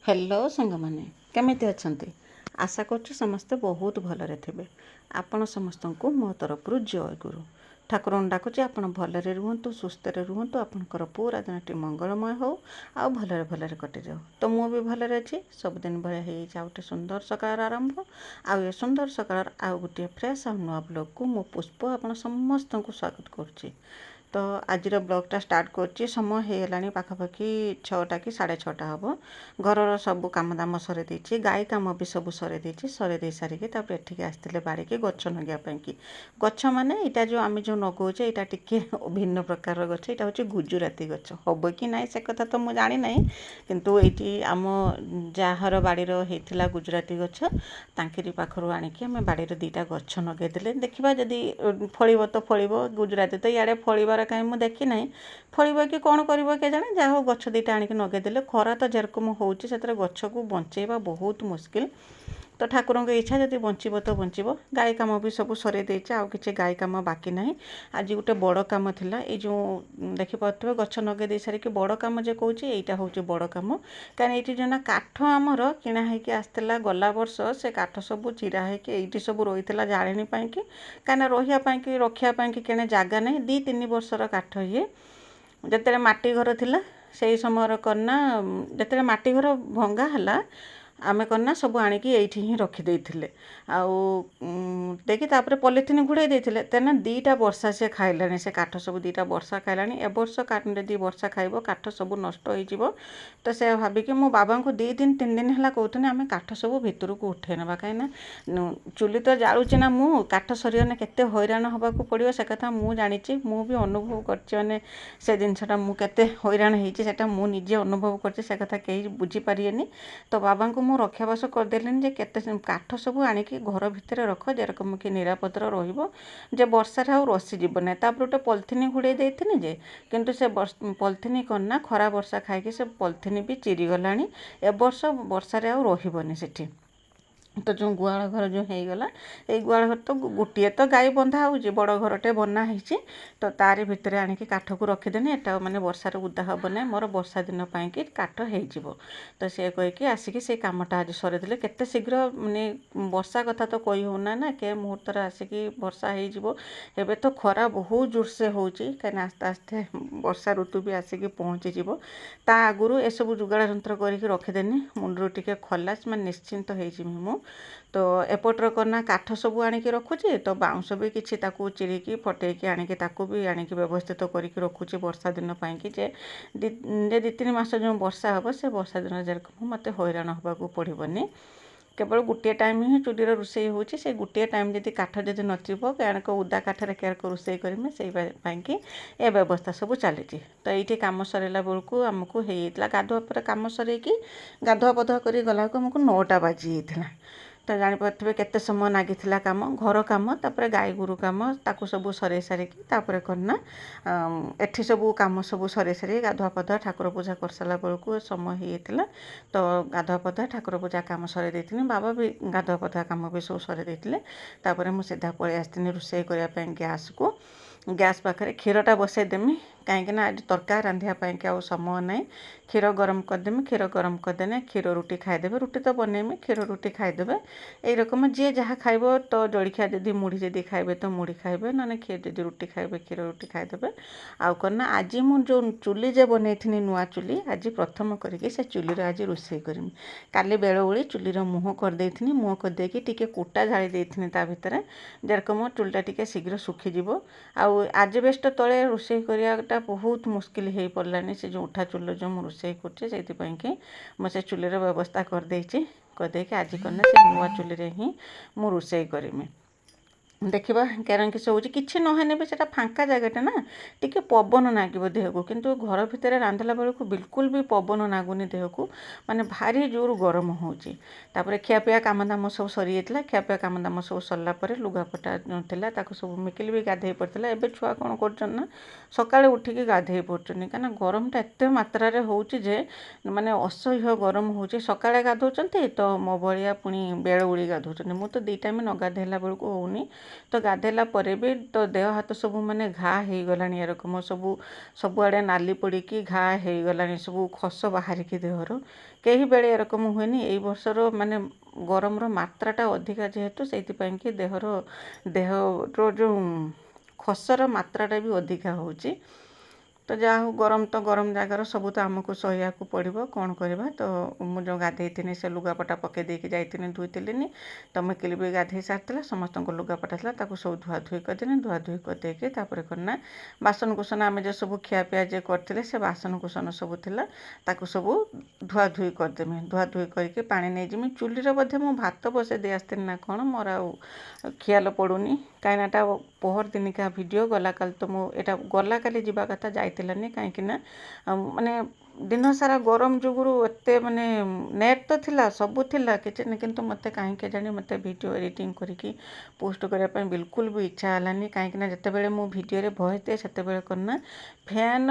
Hello सांग मैंने केमिति अछंती आशा करछु समस्ते बहुत भलरे थे। आपण समस्त को मो तरफ जय गुरु ठाकुर डाकुची आप भलरे रुहतु सुस्थ रुहतु आपंकर पूरा दिन मंगलमय हो आ भलरे भलरे कटि जाओ। तो मु भी भलरे अच्छी सबुदिन भाया हो गोटे सुंदर सकाळ आरंभ आ ये सुंदर सकाळ आ गोटे फ्रेश आ नुआ ब्लॉग को मो पुष्प आपण समस्त को स्वागत करुच्ची। तो आज ब्लॉगटा स्टार्ट कर समय हो गला पाखापाखि 6टा कि 6:30 हम घर सब कम दाम सर देती गाई कम भी सब सर देती सर दे सारिकी एठिक आसते बाड़ी की गच नगिया कि गच माने यहाँ जो आम जो नगौचे यहाँ टी भिन्न प्रकार गच यहाँ हूँ गुजुराती गच हम कि ना से कथा तो मुझे जानी ना किंतु ये आम जार बाड़ी होता गुजुराती गच तांकरी पाखर आणिकी आम बाड़ी 2टा गच नगेदेले देखा जदि फल तो फल गुजुराती तो इे फलबार कहीं मुझे देखी ना फल कि कौन कर जाने जहाँ हो गच 2टा आणिकी नगेदेले खरा तो जेरकम होची से गच को बंचेबा बहुत मुस्किल। तो ठाकुर की इच्छा जब बचब तो बचब गाई कम भी सब सर देचे आउ कि गाई कम बाकी ना। आज गोटे बड़ कम थिला ये जो देखिपे गच नगे दे सारिक बड़ कम जो कौन यहाँ हूँ बड़ कम कहीं ये जो ना काठ आमर किणा होगी आसला गला वर्ष से काठ सब चिरा होगी ये सब रही है जाड़े कि कहीं रही रखापी कि जगह ना 2-3 वर्षर काठ ये जिते माटी घर थिला से समय करना जिते माटी घर भंगा है आमे करना सब आणिकी एठी ही रखी देखी तापर पॉलिथिन घुड़ाई देथिले तेना 2टा वर्षा से खाइलानी से काठ सब 2टा वर्षा खाइलानी ए वर्ष जदि वर्षा खाइबो काठ सब नष्ट हो जिवो। तो से भाबिकी मो बाबा को 2-3 दिन है कहते आम काठ सब भितर को उठे ना कहीं चुली तो जालुची ना मु काठ सरीगने केते हैरान होबाकू पड़ियो से कथा मु जानिची मु भी अनुभव करछि माने से जिनसटा मु केते हैरान हेछि सेटा मु निजे अनुभव करछि से कथा केही बुझी पारिएनी। तो बाबा को मु रक्षाबास करदेली जे केते काठ सब आणिकी घर भितर रख जेरकम कि निरापद रहिबो जे वर्षा आउ रसी जीव ना। तापर गोटे पॉलिथिन घुड़ाई देथिनी जे किंतु से पॉलिथिन करना खरा वर्षा खाइकी से पॉलिथिन भी चिरी गलानी ए वर्ष वर्षा आउ रहिबनी सेठी। तो जो गुआल घर जो हो गला ये गुआल घर तो गोटे तो गाई बंधा हो बड़ घरटे बना हो तो तारी भितर आणिकी काठ को रखीदेने एटा माने वर्षार उदा हम ना मोर वर्षा दिन कि काठ हो। तो सी कहीकि आसिक से कमटा आज सरीदे केते शीघ्र माने वर्षा कथा तो कही होना ना के मुहूर्त आसिक वर्षा हो तो खरा बहुत जोर से होची कहीं आस्ते आस्ते वर्षा ऋतु भी आसिक पहुँची ता आगुरु ए सब जुगाड़ जंत्र करके रखीदेनी मुंडरू टिके खलास मैं निश्चिंत हो। तो एपटर करना काठ सब आणिकी रखुची तो बाउंश भी किसी ताकू चिरिकी फटेकी आणिकी ताकू भी आणिकी व्यवस्थित करके रखुची वर्षा दिन कि जे 2-3 मास जो वर्षा हम से वर्षा दिन जेरकम मत हैरान होबाकू पड़ोनी केवल गोटे टाइम ही चुली रोषे होची से गोटे टाइम जब काठ जब नथिबो कणक उदा काठर केयर रोषे करें से ए व्यवस्था सब चली। तो ये कम सरला बेलू आमको होता गाधुआ पर कम सरईकी गाधुआ पधुआ कर गला आमको 9टा बाजी होता। तो जापे केते समय लगी कम घर कम तापर गाई गोरु कम ताकू सब सर सारिकी तापर करना एठी सब कम सब सर सारी गाधुआ पधुआ ठाकुर पूजा कर सारा बेलू समय होता। तो गाधुआ पधुआ ठाकुर पूजा कम सर देती बाबा भी गाधुआ पधुआ कम भी सब सर देते सीधा पलि आसती रोषे करने गैस को गैस पाखे क्षीरटा बसईदेमी कहीं आज तरकारी रांधियापाई कि समय ना क्षीर गरम करदेमी क्षीर गरम करदेने क्षीर रुटी खाईदेवे रुटी तो बनईमी क्षीर रुटी खाईदेवे यही रकम जी जहाँ खाइब तो जलखिया जदि मुढ़ी जदि खाइबे तो मुढ़ी खाइबे ना क्षीर जदि रुटी खाइबे क्षीर रुटी खाईदेवे। आउ करना आज मु जो चुली जे बनई नुआ चुली आज प्रथम करके से चुली आज रोषे करमी काली बेलबेली चुलीर मुह करदे मुह करदेकी टिके कुटा झाड़ी देती ता भितर जेरकम चुलटा टिके शीघ्र सुखीजिव। आउ आजबेस्ट तले रोषे कराटा बहुत मुस्किल हो पड़ानी से जो उठा चुल जो मुझे रोषे कर मुझे चुलीर व्यवस्था करदे आज करना से नुआ चुली ही मु रोषे करमी देखा कारण किस हो कि नहेने भी से फांका जगटा ना टी पवन नागिब देह को किंतु घर भितर रांधला बेलू बिल्कुल भी पवन नागुनी देह को माने भारी जोर गरम होची। तापर खियापिया काम दाम सब सरी जाता खियापिया काम दाम सब सरला लुगापटा था सब मिकिल भी गाधे पड़ता एवं छुआ कौन कर सकाଳେ उठिकी गाधे पड़ुनी कहीं गरमटा एत मात्रा होची जे माने असह्य गरम होची सकाଳେ गाधौचंती तो मो भाया पुणी बेलबुड़ी गाधौचंती मु तो 2 टाइम न गाधेला बेलू होनी ତ ଗାଧେଇଲା ପରେ ବି ତ ଦେହ ହାତ ସବୁ ମାନେ ଘା ହେଇଗଲାଣି ଏରକମ ସବୁଆଡ଼େ ନାଲି ପଡ଼ିକି ଘା ହେଇଗଲାଣି, ସବୁ ଖସ ବାହାରିକି ଦେହରୁ। କେହି ବେଳେ ଏରକମ ହୁଏନି, ଏଇ ବର୍ଷର ମାନେ ଗରମର ମାତ୍ରାଟା ଅଧିକା ଯେହେତୁ ସେଇଥିପାଇଁ କି ଦେହର ଯେଉଁ ଖସର ମାତ୍ରାଟା ବି ଅଧିକା ହେଉଛି। ତ ଯାହା ହଉ ଗରମ ଜାଗାର ସବୁ ତ ଆମକୁ ସହିବାକୁ ପଡ଼ିବ, କ'ଣ କରିବା। ତ ମୁଁ ଯେଉଁ ଗାଧେଇଥିନି ସେ ଲୁଗାପଟା ପକେଇ ଦେଇକି ଯାଇଥିନି ଧୋଇଥିଲିନି। ତ ମିକିଲି ବି ଗାଧେଇ ସାରିଥିଲା, ସମସ୍ତଙ୍କ ଲୁଗାପଟା ଥିଲା ତାକୁ ସବୁ ଧୁଆଧୁଇ କରିଦେନି। ଧୁଆଧୁଇ କରିଦେଇକି ତାପରେ କ'ଣ ନା ବାସନକୁସନ ଆମେ ଯେ ସବୁ ଖିଆପିଆ ଯେ କରିଥିଲେ ସେ ବାସନକୁସନ ସବୁ ଥିଲା ତାକୁ ସବୁ ଧୁଆଧୁଇ କରିଦେମି। ଧୁଆଧୁଇ କରିକି ପାଣି ନେଇଯିମି। ଚୁଲିରେ ବୋଧେ ମୁଁ ଭାତ ବସେଇ ଦେଇ ଆସିଥିଲି ନା କ'ଣ, ମୋର ଆଉ ଖିଆଲ ପଡ଼ୁନି। କାହିଁକିନା ଏଟା ପହର ଦିନିକା ଭିଡ଼ିଓ, ଗଲାକାଲି ତ ମୁଁ ଏଇଟା ଗଲାକାଲି ଯିବା କଥା ଯାଇଥିଲାନି, କାହିଁକିନା ମାନେ ଦିନ ସାରା ଗରମ ଯୋଗୁରୁ ଏତେ ମାନେ ନେଟ୍ ତ ଥିଲା ସବୁ ଥିଲା କିଛି ନାହିଁ, କିନ୍ତୁ ମୋତେ କାହିଁକି କେଜାଣି ମୋତେ ଭିଡ଼ିଓ ଏଡ଼ିଟିଂ କରିକି ପୋଷ୍ଟ କରିବା ପାଇଁ ବିଲକୁଲ ବି ଇଚ୍ଛା ହେଲାନି। କାହିଁକିନା ଯେତେବେଳେ ମୁଁ ଭିଡ଼ିଓରେ ଭଏସ୍ ଦିଏ ସେତେବେଳେ କ'ଣ ନା ଫ୍ୟାନ୍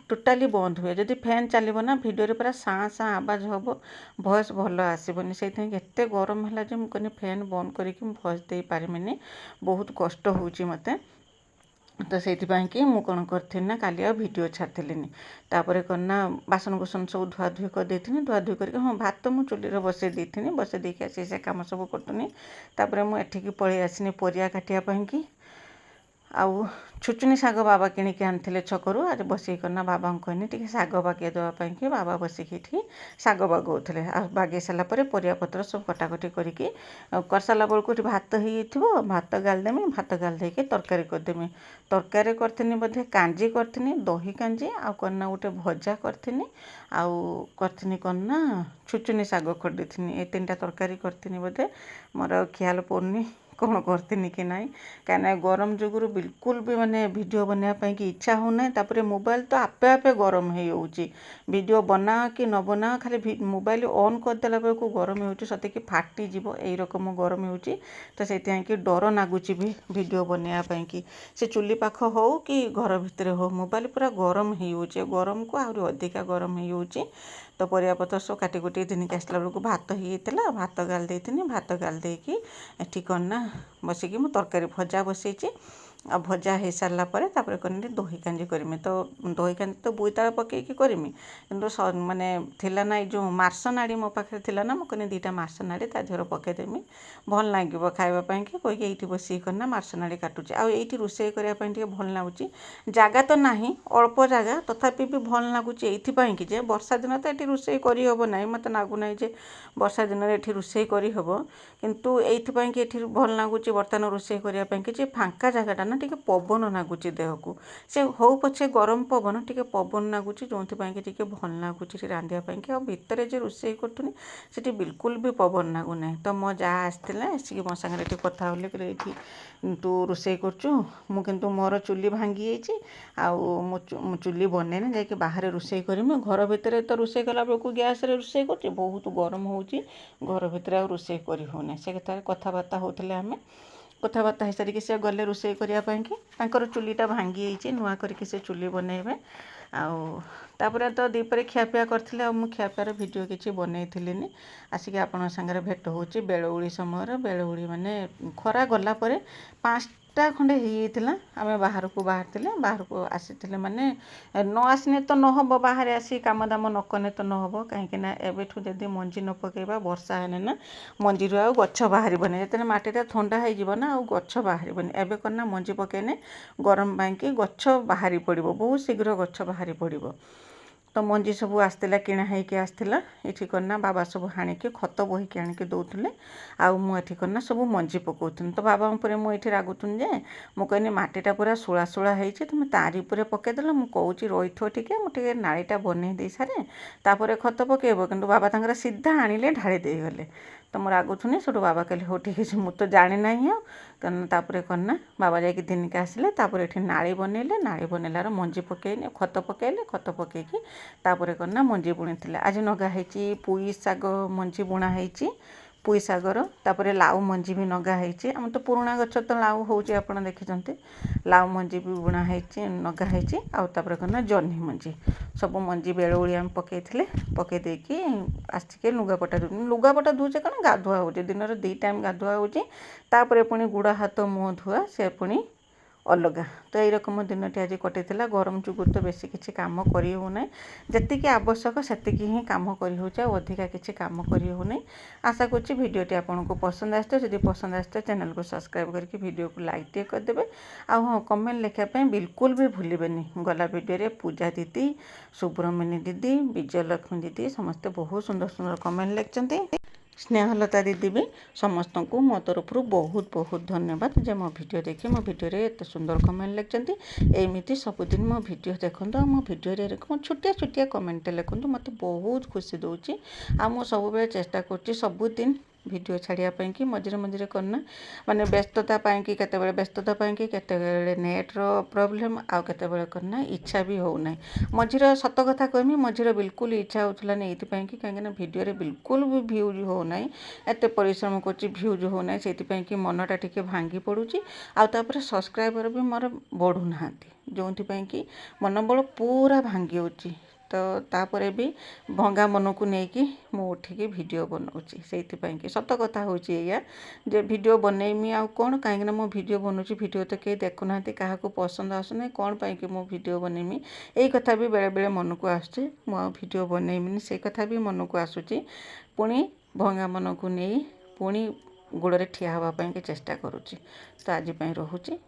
ଟୋଟାଲି ବନ୍ଦ ହୁଏ। ଯଦି ଫ୍ୟାନ୍ ଚାଲିବ ନା ଭିଡ଼ିଓରେ ପୁରା ସାଁ ସାଁ ଆବାଜ ହେବ, ଭଏସ୍ ଭଲ ଆସିବନି। ସେଇଥିପାଇଁ ଏତେ ଗରମ ହେଲା ଯେ ମୁଁ କହିନି ଫ୍ୟାନ୍ ବନ୍ଦ କରିକି ମୁଁ ଭଏସ୍ ଦେଇପାରିମିନି, ବହୁତ କଷ୍ଟ ହେଉଛି ମୋତେ। ତ ସେଇଥିପାଇଁ କି ମୁଁ କ'ଣ କରିଥିଲି ନା କାଲି ଆଉ ଭିଡ଼ିଓ ଛାଡ଼ିଥିଲିନି। ତାପରେ କ'ଣ ନା ବାସନକୁସନ ସବୁ ଧୁଆଧୁଇ କରିଦେଇଥିନି। ଧୁଆଧୁଇ କରିକି ହଁ ଭାତ ମୁଁ ଚୁଲିରେ ବସେଇ ଦେଇଥିନି, ବସେଇ ଦେଇକି ଆସି ସେ କାମ ସବୁ କରୁଥିନି। ତାପରେ ମୁଁ ଏଠିକି ପଳେଇ ଆସିନି ପରିବା କାଟିବା ପାଇଁକି। ଆଉ ଛୁଚୁନି ଶାଗ ବାବା କିଣିକି ଆଣିଥିଲେ ଛକରୁ, ଆଜି ବସିକି ନା ବାବାଙ୍କୁ କହିନି ଟିକେ ଶାଗ ବାଗେଇ ଦେବା ପାଇଁକି। ବାବା ବସିକି ଏଠି ଶାଗ ବାଗଉଥିଲେ। ଆଉ ବାଗେଇ ସାରିଲା ପରେ ପରିବାପତ୍ର ସବୁ କଟାକଟି କରିକି କରିସାରିଲା ବେଳକୁ ଏଠି ଭାତ ହେଇଯାଇଥିବ, ଭାତ ଗାଳିଦେମି। ଭାତ ଗାଳି ଦେଇକି ତରକାରୀ କରିଦେମି। ତରକାରୀ କରିଥିନି ବୋଧେ କାଞ୍ଜି କରିଥିନି, ଦହି କାଞ୍ଜି, ଆଉ କ'ଣ ନା ଗୋଟେ ଭଜା କରିଥିନି, ଆଉ କରିଥିନି କ'ଣ ନା ଛୁଚୁନି ଶାଗ କରିଦେଇଥିନି। ଏ ତିନିଟା ତରକାରୀ କରିଥିନି ବୋଧେ, ମୋର ଆଉ ଖିଆଲ ପଡ଼ୁନି କ'ଣ କରିଥିନି କି ନାହିଁ। କାହିଁକିନା ଗରମ ଯୋଗୁରୁ ବିଲକୁଲ ବି ମାନେ ଭିଡ଼ିଓ ବନେଇବା ପାଇଁକି ଇଚ୍ଛା ହେଉନାହିଁ। ତାପରେ ମୋବାଇଲ ତ ଆପେ ଆପେ ଗରମ ହେଇଯାଉଛି। ଭିଡ଼ିଓ ବନାଅ କି ନ ବନାଅ, ଖାଲି ମୋବାଇଲ ଅନ୍ କରିଦେଲା ବେଳକୁ ଗରମ ହେଉଛି, ସତେକି ଫାଟିଯିବ ଏଇ ରକମ ଗରମ ହେଉଛି। ତ ସେଇଥିପାଇଁ କି ଡର ଲାଗୁଛି ବି ଭିଡ଼ିଓ ବନେଇବା ପାଇଁକି। ସେ ଚୁଲି ପାଖ ହଉ କି ଘର ଭିତରେ ହଉ, ମୋବାଇଲ ପୁରା ଗରମ ହେଇଯାଉଛି। ଗରମକୁ ଆହୁରି ଅଧିକା ଗରମ ହେଇଯାଉଛି। ତ ପରିବାପତ୍ର ସବୁ କାଟି କୁଟି ଧରିକି ଆସିଲା ବେଳକୁ ଭାତ ହେଇଯାଇଥିଲା, ଭାତ ଗାଳି ଦେଇଥିନି। ଭାତ ଗାଳି ଦେଇକି ଏଠି କ'ଣ ନା ବସିକି ମୁଁ ତରକାରୀ ଭଜା ବସେଇଛି। ଆଉ ଭଜା ହେଇସାରିଲା ପରେ ତାପରେ କହିଲି ଦହି କାଞ୍ଜି କରିମି। ତ ଦହି କାଞ୍ଜି ତ ବୋଇତାଳୁ ପକେଇକି କରିମି, କିନ୍ତୁ ମାନେ ଥିଲା ନା ଏଇ ଯେଉଁ ମାର୍ସ ନାଡ଼ି ମୋ ପାଖରେ ଥିଲା ନା, ମୁଁ କହିଲି ଦୁଇଟା ମାର୍ସ ନାଡ଼ି ତା ଦେହରେ ପକେଇଦେମି, ଭଲ ଲାଗିବ ଖାଇବା ପାଇଁକି କହିକି ଏଇଠି ବସିକି କରିନା ମାର୍ସ ନାଡ଼ି କାଟୁଛି। ଆଉ ଏଇଠି ରୋଷେଇ କରିବା ପାଇଁ ଟିକେ ଭଲ ଲାଗୁଛି। ଜାଗା ତ ନାହିଁ, ଅଳ୍ପ ଜାଗା, ତଥାପି ବି ଭଲ ଲାଗୁଛି ଏଇଥିପାଇଁ କି ଯେ ବର୍ଷା ଦିନ ତ ଏଠି ରୋଷେଇ କରିହେବ ନାହିଁ। ମୋତେ ଲାଗୁନାହିଁ ଯେ ବର୍ଷା ଦିନରେ ଏଠି ରୋଷେଇ କରିହେବ, କିନ୍ତୁ ଏଇଥିପାଇଁ କି ଏଠି ଭଲ ଲାଗୁଛି ବର୍ତ୍ତମାନ ରୋଷେଇ କରିବା ପାଇଁକି ଯେ ଫାଙ୍କା ଜାଗାଟା ନା, ଟିକେ ପବନ ଲାଗୁଛି ଦେହକୁ। ସେ ହଉ ପଛେ ଗରମ ପବନ, ଟିକେ ପବନ ଲାଗୁଛି, ଯେଉଁଥିପାଇଁ କି ଟିକେ ଭଲ ଲାଗୁଛି ସେଠି ରାନ୍ଧିବା ପାଇଁକି। ଆଉ ଭିତରେ ଯେ ରୋଷେଇ କରୁଥିଲି ସେଠି ବିଲକୁଲ ବି ପବନ ଲାଗୁନାହିଁ। ତ ମୋ ଯାଆ ଆସିଥିଲା, ଆସିକି ମୋ ସାଙ୍ଗରେ ଏଠି କଥା ହେଲେ, କହିଲେ ଏଇଠି ତୁ ରୋଷେଇ କରୁଛୁ, ମୁଁ କିନ୍ତୁ ମୋର ଚୁଲି ଭାଙ୍ଗି ଯାଇଛି, ଆଉ ମୁଁ ଚୁଲି ବନେଇନି, ଯାଇକି ବାହାରେ ରୋଷେଇ କରିମି। ଘର ଭିତରେ ତ ରୋଷେଇ କଲା ବେଳକୁ ଗ୍ୟାସ୍ରେ ରୋଷେଇ କରୁଛି, ବହୁତ ଗରମ ହେଉଛି, ଘର ଭିତରେ ଆଉ ରୋଷେଇ କରି ହେଉନାହିଁ। ସେ କେତେବେଳେ କଥାବାର୍ତ୍ତା ହେଉଥିଲେ, ଆମେ କଥାବାର୍ତ୍ତା ହେଇସାରିକି ସେ ଗଲେ ରୋଷେଇ କରିବା ପାଇଁକି। ତାଙ୍କର ଚୁଲିଟା ଭାଙ୍ଗି ଯାଇଛି, ନୂଆ କରିକି ସେ ଚୁଲି ବନେଇବେ। ଆଉ ତାପରେ ତ ଦ୍ୱିପହରେ ଖିଆପିଆ କରିଥିଲେ, ଆଉ ମୁଁ ଖିଆପିଆର ଭିଡ଼ିଓ କିଛି ବନେଇଥିଲିନି। ଆସିକି ଆପଣଙ୍କ ସାଙ୍ଗରେ ଭେଟ ହେଉଛି ବେଳଓଳି ସମୟରେ। ବେଳଓଳି ମାନେ ଖରା ଗଲା ପରେ 5ଟା ଖଣ୍ଡେ ହେଇଯାଇଥିଲା, ଆମେ ବାହାରକୁ ବାହାରିଥିଲେ। ବାହାରକୁ ଆସିଥିଲେ ମାନେ ନ ଆସିନେ ତ ନହେବ, ବାହାରେ ଆସି କାମ ଦାମ ନ କଲେ ତ ନହେବ। କାହିଁକିନା ଏବେଠୁ ଯଦି ମଞ୍ଜି ନ ପକାଇବା, ବର୍ଷା ହେଲେ ନା ମଞ୍ଜିରୁ ଆଉ ଗଛ ବାହାରିବନି। ଯେତେବେଳେ ମାଟିଟା ଥଣ୍ଡା ହେଇଯିବ ନା, ଆଉ ଗଛ ବାହାରିବନି। ଏବେ କ'ଣ ନା ମଞ୍ଜି ପକାଇଲେ ଗରମ ପାଇଁକି ଗଛ ବାହାରି ପଡ଼ିବ, ବହୁତ ଶୀଘ୍ର ଗଛ ବାହାରି ପଡ଼ିବ। ତ ମଞ୍ଜି ସବୁ ଆସିଥିଲା, କିଣା ହେଇକି ଆସିଥିଲା। ଏଠି କ'ଣ ନା ବାବା ସବୁ ହାଣିକି ଖତ ବୋହିକି ଆଣିକି ଦେଉଥିଲେ, ଆଉ ମୁଁ ଏଠି କ'ଣ ନା ସବୁ ମଞ୍ଜି ପକାଉଥିଲି। ତ ବାବାଙ୍କ ଉପରେ ମୁଁ ଏଠି ରାଗୁଥିଲି ଯେ, ମୁଁ କହିନି ମାଟିଟା ପୁରା ଶୁଳା ଶୁଳା ହେଇଛି, ତୁମେ ତାରି ଉପରେ ପକାଇଦେଲ। ମୁଁ କହୁଛି ରହିଥିବ ଟିକେ, ମୁଁ ଟିକେ ନାଳିଟା ବନେଇ ଦେଇ ସାରେ, ତାପରେ ଖତ ପକାଇବ। କିନ୍ତୁ ବାବା ତାଙ୍କର ସିଧା ଆଣିଲେ ଢାଳି ଦେଇଗଲେ। ତ ମୁଁ ରାଗୁଥିଲି। ସେଠୁ ବାବା କହିଲେ ହଉ ଠିକ୍ ଅଛି, ମୁଁ ତ ଜାଣିନାହିଁ ଆଉ। କାରଣ ତାପରେ କ'ଣ ନା ବାବା ଯାଇକି ଦିନିକି ଆସିଲେ, ତାପରେ ଏଠି ନାଳି ବନେଇଲେ। ନାଳି ବନେଇଲାର ମଞ୍ଜି ପକାଇଲେ, ଖତ ପକାଇଲେ, ଖତ ପକାଇକି ତାପରେ କ'ଣ ନା ମଞ୍ଜି ବୁଣିଥିଲେ। ଆଜି ନଗା ହେଇଛି ପୁଇ ଶାଗ ମଞ୍ଜି ବୁଣା ହେଇଛି। पुई सागर तापर लाउ मंजी भी नगा होती आम तो पुराणा गछ तो लाउ होची आपण देखिछन्ते लाउ मंजी भी बुणा होती नगा होती आउे कना जह्नी मंजी सब मंजी बेलुड़ी आम पकईले पकई देकी आसिके लुगापटा धुचे कण गाधुआ हो दिन 2 टाइम गाधुआ होपर पुणी गुड़ हाथ मुँह धुआ से पुणी अलग तो यही रकम दिनटी आज कटि गरम जुगुर तो बेसी किसी काम करी होना जी आवश्यक से ही कम कर अधिका किसी कम करी होना आशा करुँच भिडटी आपन को पसंद आसते जब पसंद आसते चैनल को सब्सक्राइब करके वीडियो को लाइक टे करदे आ हाँ कमेंट लिखापी बिल्कुल भी भूलें गला वीडियो पूजा दीदी सुब्रमण्य दीदी विजयलक्ष्मी दीदी समस्ते बहुत सुंदर सुंदर कमेंट लिखते स्नेहलता दीदी भी समस्त को मो तरफ बहुत बहुत धन्यवाद जे मो भिडियो देखिए मो भिडियो एत सुंदर कमेंट लिखते एमती सबुदिन मो भिडियो देखो मो भिडियो छोटिया छोटिया कमेंट लिखुँ मत बहुत खुशी दूची आ मु सब चेष्टा कर सबुदिन भिडियो छाड़ापी कि मझे मझे करना माने व्यस्तता कि व्यस्तता केते नेट्र प्रोब्लेम आउ केते करना इच्छा भी होना मझे सत कथा कहमी मझे बिल्कुल इच्छा होता नहीं कि कहीं भिडियो बिल्कुल भी भ्यूज होना एत परिश्रम कर भ्यूज होना से कि मनटा टी भांगी पड़ुची आउे सब्सक्राइबर भी मोर बढ़ुना जो कि मनोबल पूरा भांगी होची तो तापर भी भंगा मन को लेकिन मु उठिकी वीडियो बनाऊँगी से सत कथा हूँ या जे वीडियो बनईमी आ कौन कहीं मो वीडियो बनाऊँ वीडियो तो कहीं देखुना क्या पसंद आसना कौन पाई मो वीडियो बनईमी यही कथा भी बेले बेले मन को आसुची वीडियो बनईमी से कथा भी मन को आसूची पुणी भंगा मन को नहीं पुणी गोड़े ठिया हाँवाई चेष्टा करुँची तो आज रोचे